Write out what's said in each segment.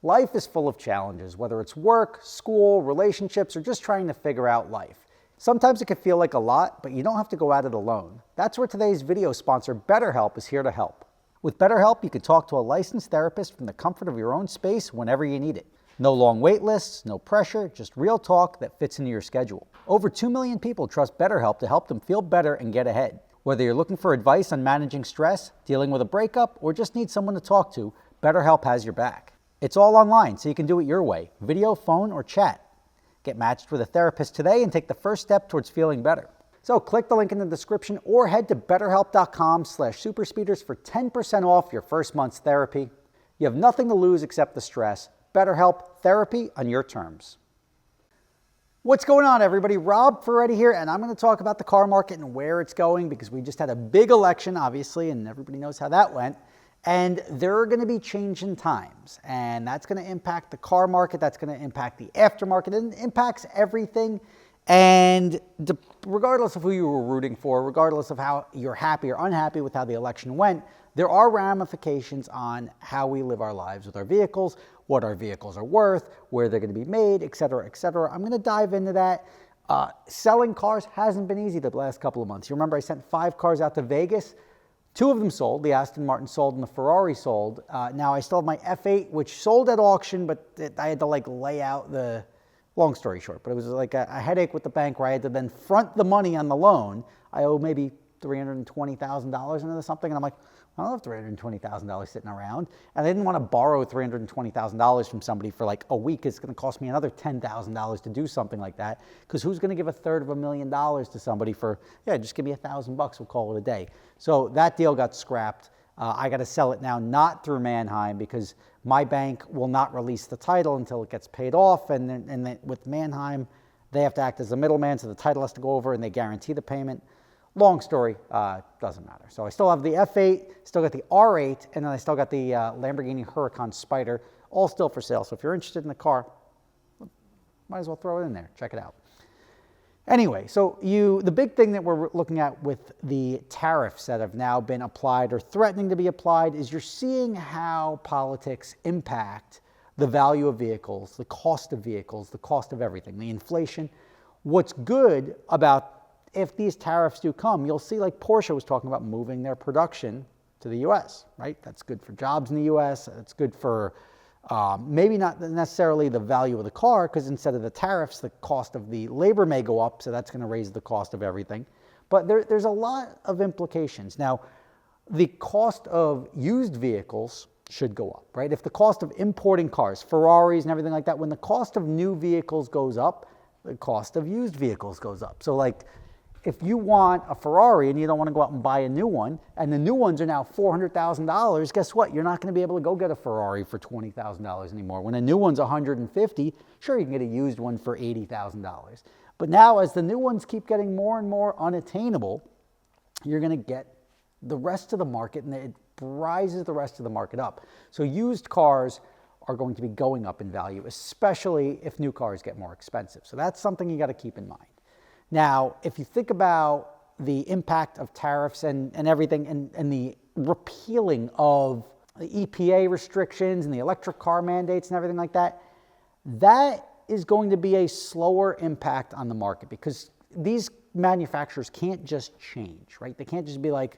Life is full of challenges, whether it's work, school, relationships, or just trying to figure out life. Sometimes it can feel like a lot, but you don't have to go at it alone. That's where today's video sponsor, BetterHelp, is here to help. With BetterHelp, you can talk to a licensed therapist from the comfort of your own space whenever you need it. No long wait lists, no pressure, just real talk that fits into your schedule. Over 2 million people trust BetterHelp to help them feel better and get ahead. Whether you're looking for advice on managing stress, dealing with a breakup, or just need someone to talk to, BetterHelp has your back. It's all online, so you can do it your way, video, phone, or chat. Get matched with a therapist today and take the first step towards feeling better. So click the link in the description or head to betterhelp.com/superspeeders for 10% off your first month's therapy. You have nothing to lose except the stress. BetterHelp, therapy on your terms. What's going on, everybody? Rob Ferretti here, and I'm going to talk about the car market and where it's going because we just had a big election, obviously, and everybody knows how that went. And there are going to be changing times, and that's going to impact the car market. That's going to impact the aftermarket, and it impacts everything. And regardless of who you were rooting for, regardless of how you're happy or unhappy with how the election went, there are ramifications on how we live our lives with our vehicles, what our vehicles are worth, where they're going to be made, et cetera, et cetera. I'm going to dive into that. Selling cars hasn't been easy the last couple of months. You remember I sent 5 cars out to Vegas. 2 of them sold. The Aston Martin sold and the Ferrari sold. Now I still have my F8, which sold at auction, but I had to lay out the, long story short, but it was like a headache with the bank where I had to then front the money on the loan. I owe maybe $320,000 into something, and I'm like, I don't have $320,000 sitting around. And I didn't want to borrow $320,000 from somebody for like a week. It's going to cost me another $10,000 to do something like that. Because who's going to give $250,000 to somebody for, yeah, just give me $1,000, we'll call it a day. So that deal got scrapped. I got to sell it now, not through Manheim, because my bank will not release the title until it gets paid off. And then with Manheim, they have to act as a middleman, so the title has to go over and they guarantee the payment. Long story, doesn't matter. So I still have the F8, still got the R8, and then I still got the Lamborghini Huracan Spider, all still for sale. So if you're interested in the car, might as well throw it in there. Check it out. Anyway, so the big thing that we're looking at with the tariffs that have now been applied or threatening to be applied is you're seeing how politics impact the value of vehicles, the cost of vehicles, the cost of everything, the inflation. What's good about if these tariffs do come, you'll see like Porsche was talking about moving their production to the U.S., right? That's good for jobs in the U.S. It's good for maybe not necessarily the value of the car, because instead of the tariffs, the cost of the labor may go up, so that's going to raise the cost of everything. But there's a lot of implications. Now, the cost of used vehicles should go up, right? If the cost of importing cars, Ferraris and everything like that, when the cost of new vehicles goes up, the cost of used vehicles goes up. So like, if you want a Ferrari and you don't want to go out and buy a new one, and the new ones are now $400,000, guess what? You're not going to be able to go get a Ferrari for $20,000 anymore. When a new one's $150,000, sure, you can get a used one for $80,000. But now, as the new ones keep getting more and more unattainable, you're going to get the rest of the market, and it rises the rest of the market up. So used cars are going to be going up in value, especially if new cars get more expensive. So that's something you got to keep in mind. Now, if you think about the impact of tariffs and everything and the repealing of the EPA restrictions and the electric car mandates and everything like that, that is going to be a slower impact on the market because these manufacturers can't just change, right? They can't just be like,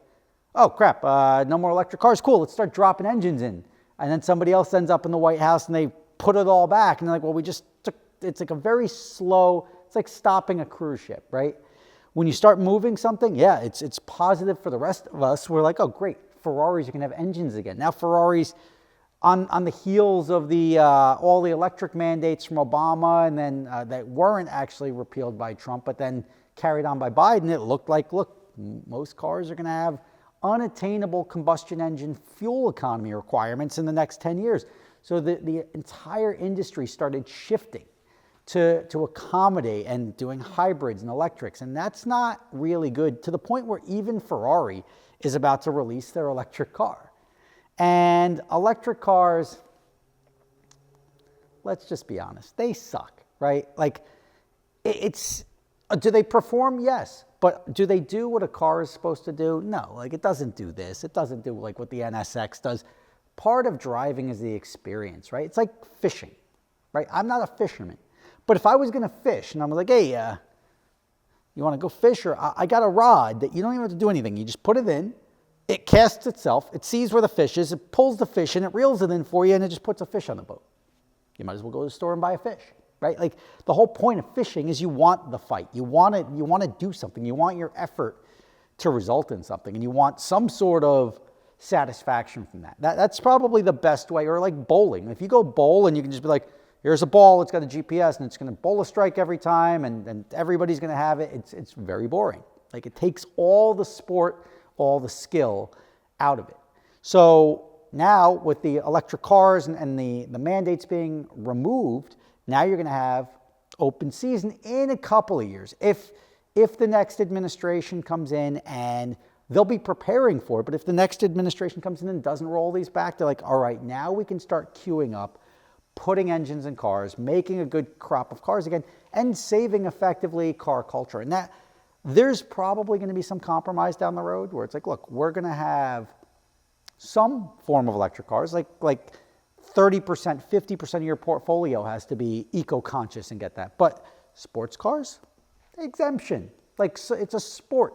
oh, crap, no more electric cars. Cool, let's start dropping engines in. And then somebody else ends up in the White House and they put it all back. And they're like, well, we just took, it's like a very slow, it's like stopping a cruise ship, right? When you start moving something, yeah, it's positive for the rest of us. We're like, oh, great, Ferraris, you can have engines again. Now Ferraris, on the heels of the all the electric mandates from Obama, and then that weren't actually repealed by Trump, but then carried on by Biden, it looked like, look, most cars are going to have unattainable combustion engine fuel economy requirements in the next 10 years. So the entire industry started shifting to accommodate and doing hybrids and electrics. And that's not really good, to the point where even Ferrari is about to release their electric car. And electric cars, let's just be honest, they suck, right? Like, do they perform? Yes. But do they do what a car is supposed to do? No. Like, it doesn't do this. It doesn't do like what the NSX does. part of driving is the experience, right? It's like fishing, right? I'm not a fisherman, but if I was going to fish and I'm like, hey, you want to go fish? Or I got a rod that you don't even have to do anything. You just put it in, it casts itself, it sees where the fish is, it pulls the fish in, it reels it in for you, and it just puts a fish on the boat. You might as well go to the store and buy a fish, right? Like the whole point of fishing is you want the fight. You want to do something. You want your effort to result in something, and you want some sort of satisfaction from that. That's probably the best way. Or like bowling. If you go bowl and you can just be like, here's a ball, it's got a GPS, and it's going to bowl a strike every time, and everybody's going to have it, it's very boring. Like it takes all the sport, all the skill out of it. So now with the electric cars and the mandates being removed, now you're going to have open season in a couple of years. If the next administration comes in, and they'll be preparing for it, but if the next administration comes in and doesn't roll these back, they're like, all right, now we can start queuing up, putting engines in cars, making a good crop of cars again, and saving effectively car culture. And that there's probably going to be some compromise down the road where it's like, look, we're going to have some form of electric cars, like 30%, 50% of your portfolio has to be eco-conscious and get that. But sports cars, exemption. Like, so it's a sport.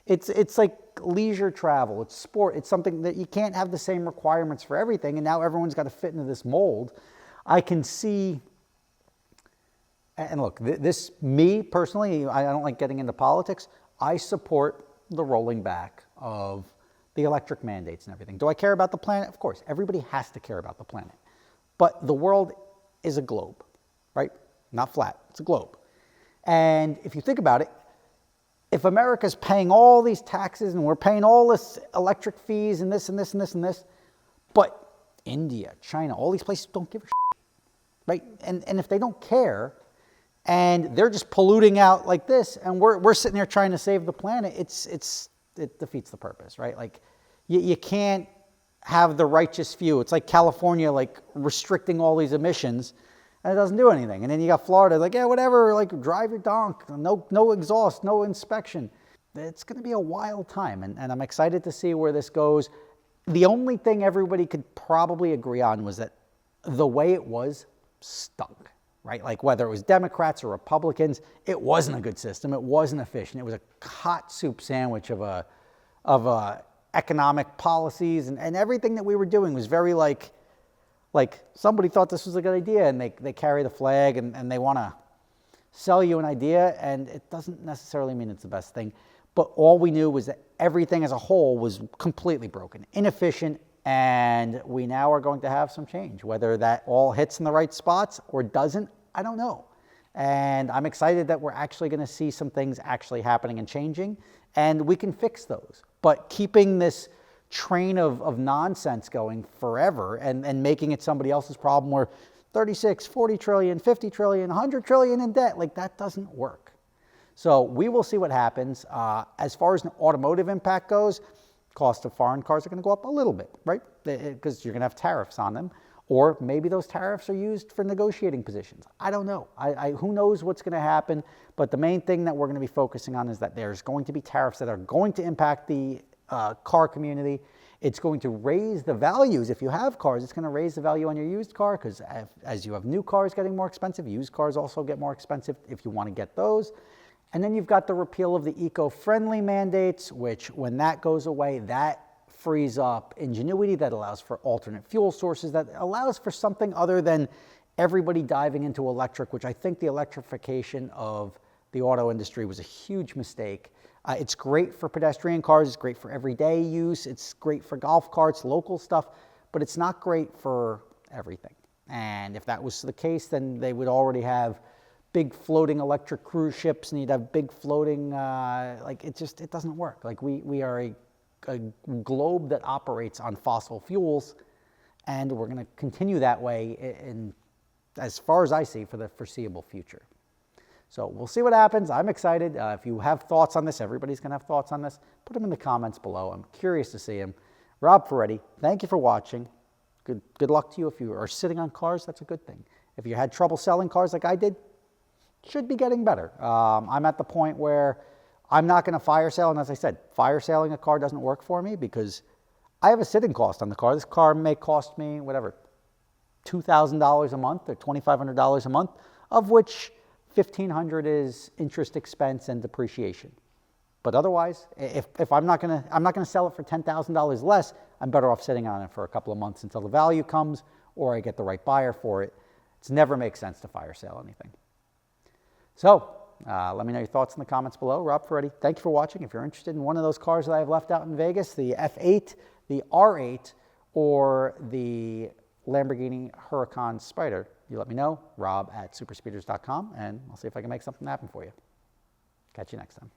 It's like leisure travel. It's sport. It's something that you can't have the same requirements for everything, and now everyone's got to fit into this mold. I can see, and look, this, me personally, I don't like getting into politics. I support the rolling back of the electric mandates and everything. Do I care about the planet? Of course, everybody has to care about the planet. But the world is a globe, right? Not flat, it's a globe. And if you think about it, if America's paying all these taxes and we're paying all this electric fees and this and this and this and this, but India, China, all these places don't give a shit, right? And if they don't care and they're just polluting out like this, and we're sitting there trying to save the planet, it defeats the purpose, right? Like you can't have the righteous few. It's like California, like restricting all these emissions, and it doesn't do anything. And then you got Florida, like, yeah, whatever, like drive your donk, no exhaust, no inspection. It's going to be a wild time, and I'm excited to see where this goes. The only thing everybody could probably agree on was that the way it was stunk, right? Like whether it was Democrats or Republicans, it wasn't a good system. It wasn't efficient. It was a hot soup sandwich of economic policies, and everything that we were doing was very like somebody thought this was a good idea, and they carry the flag, and they want to sell you an idea, and it doesn't necessarily mean it's the best thing. But all we knew was that everything as a whole was completely broken, inefficient, and we now are going to have some change. Whether that all hits in the right spots or doesn't, I don't know. And I'm excited that we're actually going to see some things actually happening and changing, and we can fix those. But keeping this train of nonsense going forever and making it somebody else's problem where 36, 40 trillion, 50 trillion, 100 trillion in debt, like that doesn't work. So we will see what happens. As far as an automotive impact goes, cost of foreign cars are going to go up a little bit, right? Because you're going to have tariffs on them. Or maybe those tariffs are used for negotiating positions. I don't know. Who knows what's going to happen? But the main thing that we're going to be focusing on is that there's going to be tariffs that are going to impact the car community. It's going to raise the values. If you have cars, it's going to raise the value on your used car, because as you have new cars getting more expensive, used cars also get more expensive if you want to get those. And then you've got the repeal of the eco-friendly mandates, which when that goes away, that frees up ingenuity, that allows for alternate fuel sources, that allows for something other than everybody diving into electric, which I think the electrification of the auto industry was a huge mistake. It's great for pedestrian cars, it's great for everyday use, it's great for golf carts, local stuff, but it's not great for everything. And if that was the case, then they would already have big floating electric cruise ships, and you'd have big floating, it doesn't work. Like we are a globe that operates on fossil fuels, and we're going to continue that way in, as far as I see, for the foreseeable future. So we'll see what happens. I'm excited. If you have thoughts on this, everybody's going to have thoughts on this. Put them in the comments below. I'm curious to see them. Rob Ferretti, thank you for watching. Good luck to you. If you are sitting on cars, that's a good thing. If you had trouble selling cars like I did, should be getting better. I'm at the point where I'm not going to fire sale. And as I said, fire selling a car doesn't work for me, because I have a sitting cost on the car. This car may cost me, whatever, $2,000 a month or $2,500 a month, of which $1,500 is interest expense and depreciation. But otherwise, if I'm not gonna sell it for $10,000 less, I'm better off sitting on it for a couple of months until the value comes or I get the right buyer for it. It's never makes sense to fire sale anything. So let me know your thoughts in the comments below. Rob Ferretti, thank you for watching. If you're interested in one of those cars that I've left out in Vegas, the F8, the R8, or the Lamborghini Huracan Spider, you let me know, rob@superspeeders.com, and I'll see if I can make something happen for you. Catch you next time.